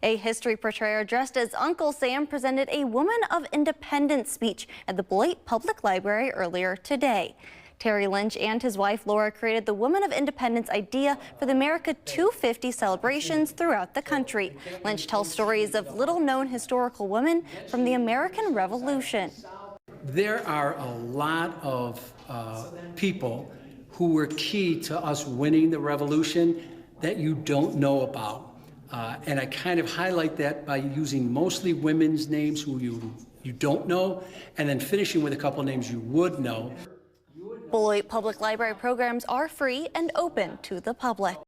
A history portrayer dressed as Uncle Sam presented a Woman of Independence speech at the Beloit Public Library earlier today. Terry Lynch and his wife Laura created the Woman of Independence idea for the America 250 celebrations throughout the country. Lynch tells stories of little-known historical women from the American Revolution. There are a lot of people who were key to us winning the revolution that you don't know about. And I kind of highlight that by using mostly women's names who you don't know, and then finishing with a couple names you would know. Beloit Public Library programs are free and open to the public.